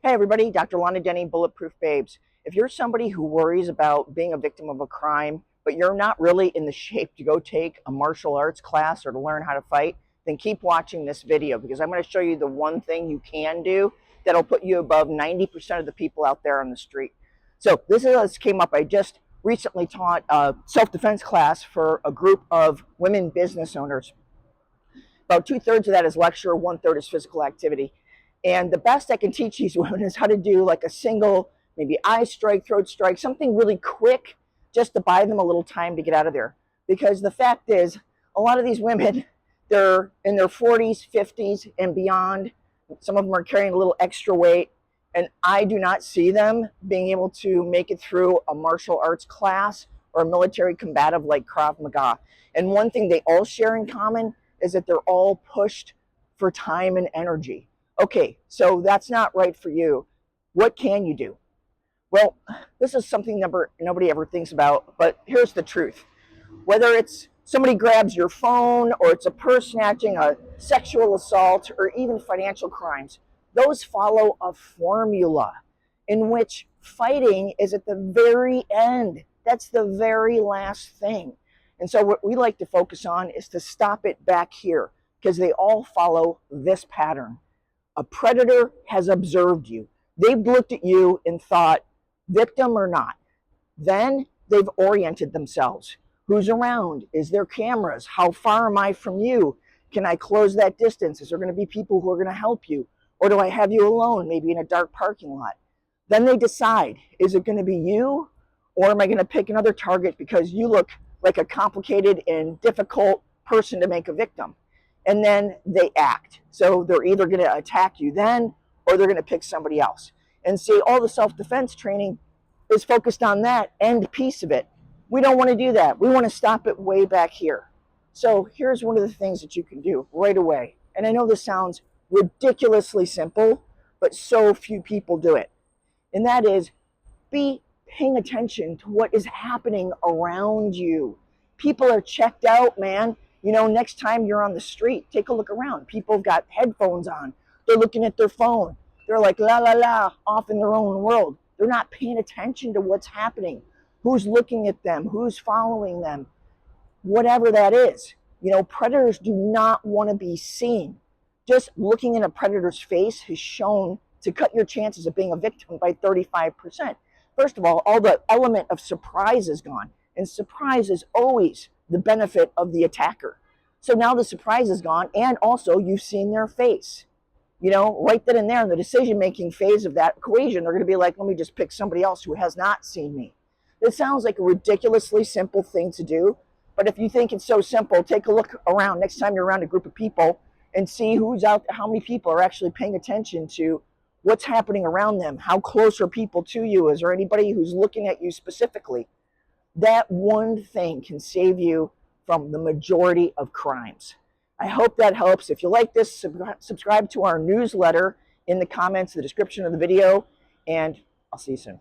Hey everybody, Dr. Lana Denny, Bulletproof Babes. If you're somebody who worries about being a victim of a crime, but you're not really in the shape to go take a martial arts class or to learn how to fight, then keep watching this video because I'm going to show you the one thing you can do that'll put you above 90% of the people out there on the street. So this came up. I just recently taught a self-defense class for a group of women business owners. About 2/3 of that is lecture, 1/3 is physical activity. And the best I can teach these women is how to do like a single, maybe eye strike, throat strike, something really quick just to buy them a little time to get out of there. Because the fact is, a lot of these women, they're in their 40s, 50s, and beyond. Some of them are carrying a little extra weight. And I do not see them being able to make it through a martial arts class or a military combative like Krav Maga. And one thing they all share in common is that they're all pushed for time and energy. Okay, so that's not right for you. What can you do? Well, this is something nobody ever thinks about, but here's the truth. Whether it's somebody grabs your phone or it's a person acting a sexual assault or even financial crimes, those follow a formula in which fighting is at the very end. That's the very last thing. And so what we like to focus on is to stop it back here because they all follow this pattern. A predator has observed you. They've looked at you and thought, victim or not. Then they've oriented themselves. Who's around? Is there cameras? How far am I from you? Can I close that distance? Is there going to be people who are going to help you? Or do I have you alone, maybe in a dark parking lot? Then they decide, is it going to be you? Or am I going to pick another target because you look like a complicated and difficult person to make a victim? And then they act. So they're either going to attack you then, or they're going to pick somebody else. And see, all the self-defense training is focused on that end piece of it. We don't want to do that. We want to stop it way back here. So here's one of the things that you can do right away. And I know this sounds ridiculously simple, but so few people do it. And that is be paying attention to what is happening around you. People are checked out, man. You know, next time you're on the street, take a look around. People have got headphones on. They're looking at their phone. They're like, la, la, la, off in their own world. They're not paying attention to what's happening. Who's looking at them? Who's following them? Whatever that is. You know, predators do not want to be seen. Just looking in a predator's face has shown to cut your chances of being a victim by 35%. First of all the element of surprise is gone. And surprise is always the benefit of the attacker. So now the surprise is gone, and also you've seen their face. You know, right then and there in the decision-making phase of that equation, they're going to be like, let me just pick somebody else who has not seen me. This sounds like a ridiculously simple thing to do, but if you think it's so simple, take a look around next time you're around a group of people and see who's out there, how many people are actually paying attention to what's happening around them. How close are people to you? Is there anybody who's looking at you specifically? That one thing can save you from the majority of crimes. I hope that helps. If you like this, subscribe to our newsletter in the comments, the description of the video, and I'll see you soon.